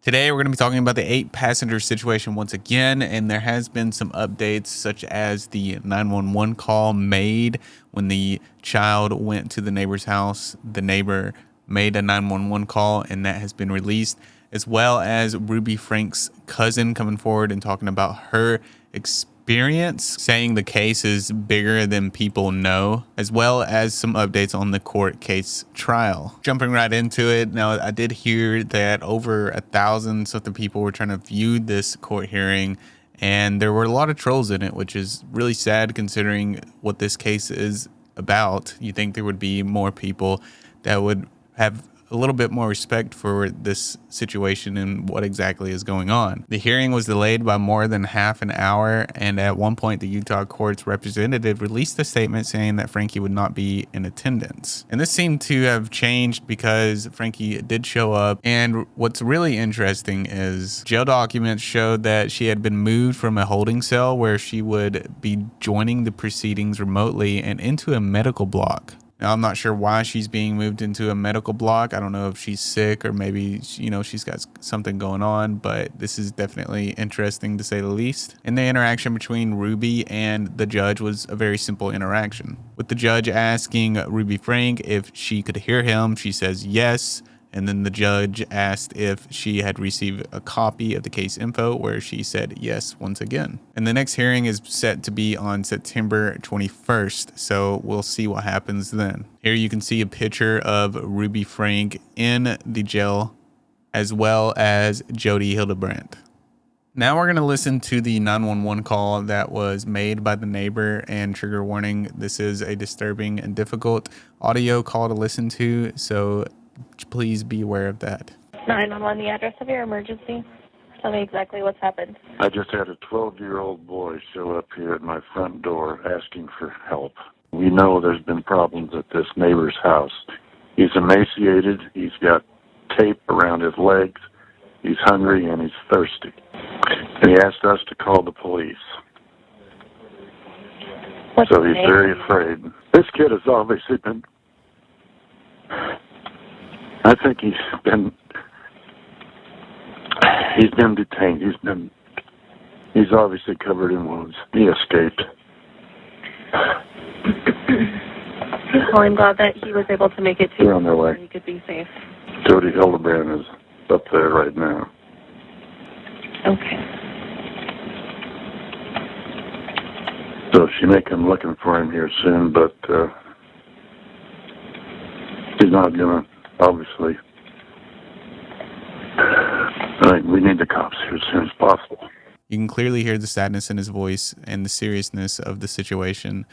Today, we're going to be talking about the 8-passenger situation once again, and there has been some updates such as the 911 call made when the child went to the neighbor's house. The neighbor made a 911 call, and that has been released, as well as Ruby Franke's cousin coming forward and talking about her experience, saying the case is bigger than people know, as well as some updates on the court case trial. Jumping right into it, now I did hear that over 1,000 something people were trying to view this court hearing, and there were a lot of trolls in it, which is really sad considering what this case is about. You think there would be more people that would have a little bit more respect for this situation and what exactly is going on. The hearing was delayed by more than half an hour, and at one point the Utah court's representative released a statement saying that Franke would not be in attendance. And this seemed to have changed because Franke did show up, and what's really interesting is jail documents showed that she had been moved from a holding cell where she would be joining the proceedings remotely and into a medical block. Now, I'm not sure why she's being moved into a medical block. I don't know if she's sick or maybe, she's got something going on, but this is definitely interesting to say the least. And the interaction between Ruby and the judge was a very simple interaction. With the judge asking Ruby Franke if she could hear him, she says yes. And then the judge asked if she had received a copy of the case info, where she said yes once again. And the next hearing is set to be on September 21st, so we'll see what happens then. Here you can see a picture of Ruby Franke in the jail, as well as Jody Hildebrandt. Now we're going to listen to the 911 call that was made by the neighbor, and trigger warning, this is a disturbing and difficult audio call to listen to, so please be aware of that. 911, the address of your emergency. Tell me exactly what's happened. I just had a 12-year-old boy show up here at my front door asking for help. We know there's been problems at this neighbor's house. He's emaciated, he's got tape around his legs, he's hungry, and he's thirsty. And he asked us to call the police. So he's very afraid. This kid has obviously been... I think he's been detained. He's obviously covered in wounds. He escaped. Well, I'm glad that he was able to make it to They're on their way. He could be safe. Jody Hildebrandt is up there right now. Okay. So she may come looking for him here soon, but he's not gonna. Obviously, we need the cops here as soon as possible. You can clearly hear the sadness in his voice and the seriousness of the situation.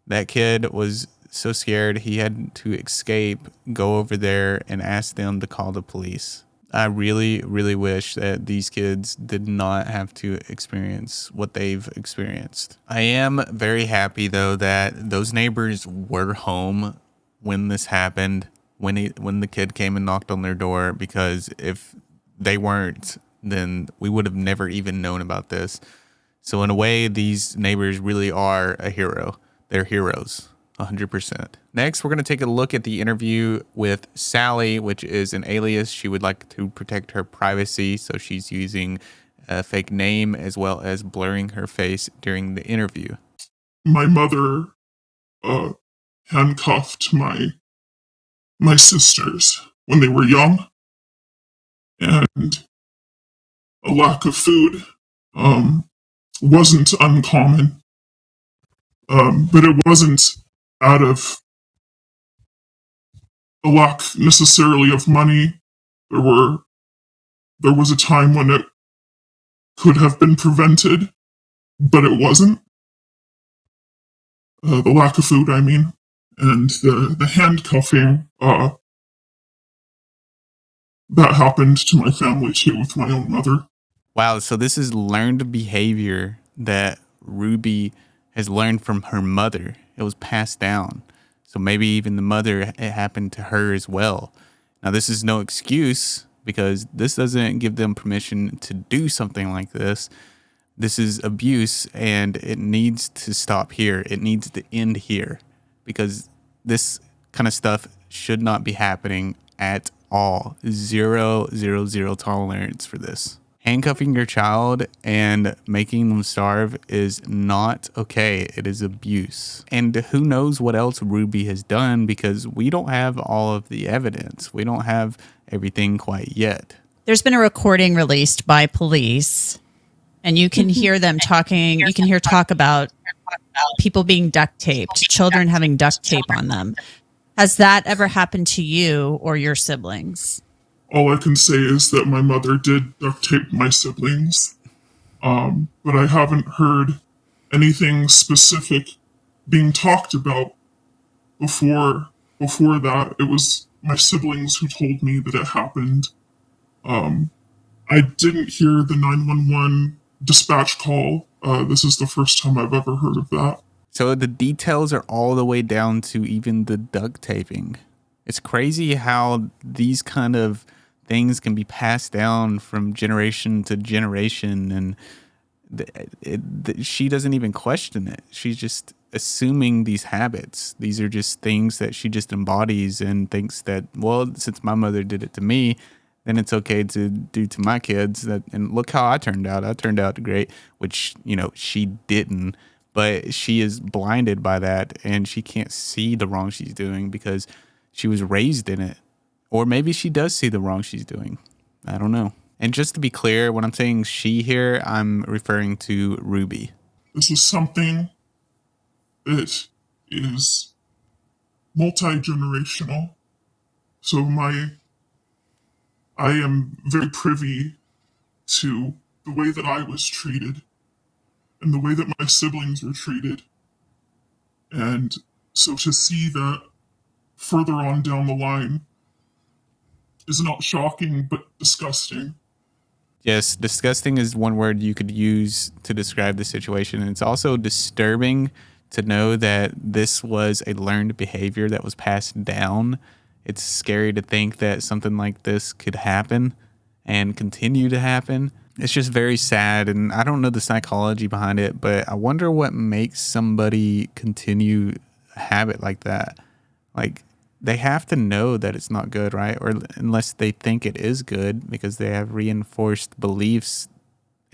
That kid was so scared he had to escape, go over there, and ask them to call the police. I really, really wish that these kids did not have to experience what they've experienced. I am very happy, though, that those neighbors were home when this happened. When the kid came and knocked on their door, because if they weren't, then we would have never even known about this. So in a way, these neighbors really are a hero. They're heroes, 100%. Next, we're going to take a look at the interview with Sally, which is an alias. She would like to protect her privacy, so she's using a fake name as well as blurring her face during the interview. My mother handcuffed my sisters when they were young, and a lack of food wasn't uncommon, but it wasn't out of a lack necessarily of money. There was a time when it could have been prevented, but it wasn't. The lack of food, I mean. And the handcuffing, that happened to my family too, with my own mother. Wow, so this is learned behavior that Ruby has learned from her mother. It was passed down. So maybe even the mother, it happened to her as well. Now, this is no excuse, because this doesn't give them permission to do something like this. This is abuse, and it needs to stop here. It needs to end here, because this kind of stuff should not be happening at all. Zero, zero, zero tolerance for this. Handcuffing your child and making them starve is not okay. It is abuse. And who knows what else Ruby has done, because we don't have all of the evidence. We don't have everything quite yet. There's been a recording released by police, and you can hear them talking. You can hear talk about people being duct taped, children having duct tape on them. Has that ever happened to you or your siblings? All I can say is that my mother did duct tape my siblings, but I haven't heard anything specific being talked about before that. It was my siblings who told me that it happened. I didn't hear the 911 dispatch call. This is the first time I've ever heard of that. So the details are all the way down to even the duct taping. It's crazy how these kind of things can be passed down from generation to generation, and she doesn't even question it. She's just assuming these habits. These are just things that she just embodies and thinks that, well, since my mother did it to me, then it's okay to do to my kids. And look how I turned out. I turned out great, which, she didn't. But she is blinded by that, and she can't see the wrong she's doing because she was raised in it. Or maybe she does see the wrong she's doing. I don't know. And just to be clear, when I'm saying she here, I'm referring to Ruby. This is something that is multi-generational. So I am very privy to the way that I was treated and the way that my siblings were treated. And so to see that further on down the line is not shocking, but disgusting. Yes, disgusting is one word you could use to describe the situation. And it's also disturbing to know that this was a learned behavior that was passed down. It's scary to think that something like this could happen and continue to happen. It's just very sad, and I don't know the psychology behind it, but I wonder what makes somebody continue a habit like that. Like, they have to know that it's not good, right? Or unless they think it is good because they have reinforced beliefs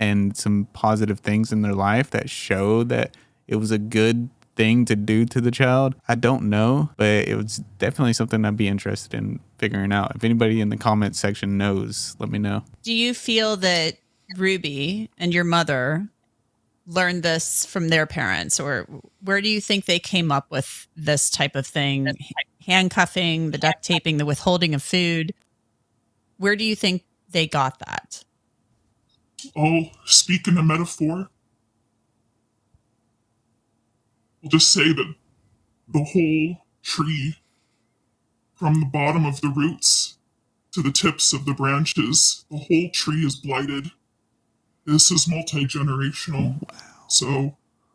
and some positive things in their life that show that it was a good thing to do to the child. I don't know, but it was definitely something I'd be interested in figuring out. If anybody in the comment section knows, let me know. Do you feel that Ruby and your mother learned this from their parents, or where do you think they came up with this type of thing? Handcuffing, the duct taping, the withholding of food. Where do you think they got that? I'll speak in a metaphor. I'll just say that the whole tree, from the bottom of the roots to the tips of the branches, the whole tree is blighted. This is multi-generational. Wow. So I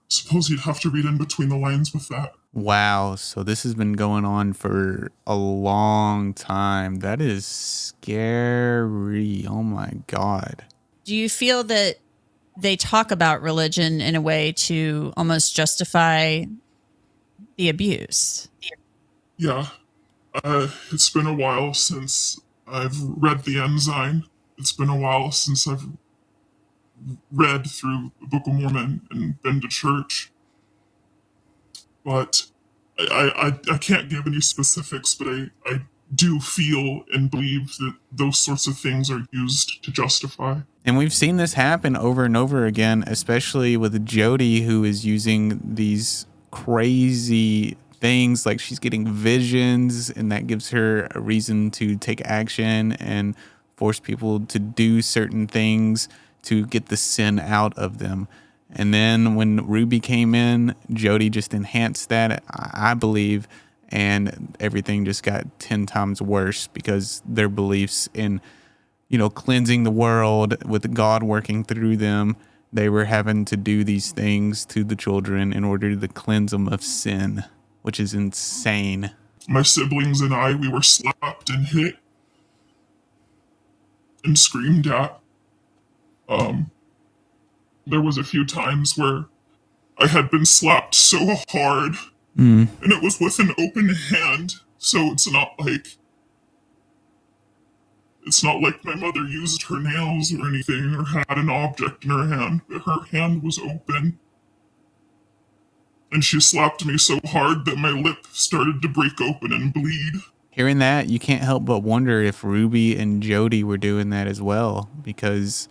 suppose you'd have to read in between the lines with that. Wow. So this has been going on for a long time. That is scary. Oh my God. Do you feel that they talk about religion in a way to almost justify the abuse? Yeah. It's been a while since I've read the Ensign. It's been a while since I've read through the Book of Mormon and been to church. But I can't give any specifics, but I do feel and believe that those sorts of things are used to justify. And we've seen this happen over and over again, especially with Jody, who is using these crazy things, like she's getting visions, and that gives her a reason to take action and force people to do certain things to get the sin out of them. And then when Ruby came in, Jody just enhanced that, I believe, and everything just got 10 times worse because their beliefs in, cleansing the world with God working through them, they were having to do these things to the children in order to cleanse them of sin, which is insane. My siblings and I, we were slapped and hit and screamed at. There was a few times where I had been slapped so hard, and it was with an open hand, so it's not like It's not like my mother used her nails or anything or had an object in her hand, but her hand was open. And she slapped me so hard that my lip started to break open and bleed. Hearing that, you can't help but wonder if Ruby and Jody were doing that as well, because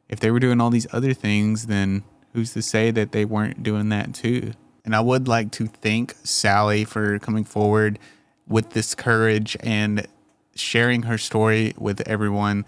if they were doing all these other things, then who's to say that they weren't doing that too? And I would like to thank Sally for coming forward with this courage and sharing her story with everyone.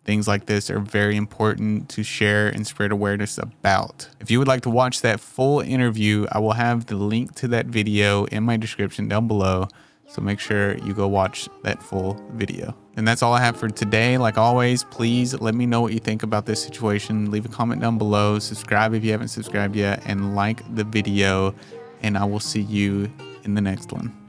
Things like this are very important to share and spread awareness about. If you would like to watch that full interview, I will have the link to that video in my description down below. So make sure you go watch that full video. And that's all I have for today. Like always, please let me know what you think about this situation. Leave a comment down below. Subscribe if you haven't subscribed yet, and like the video. And I will see you in the next one.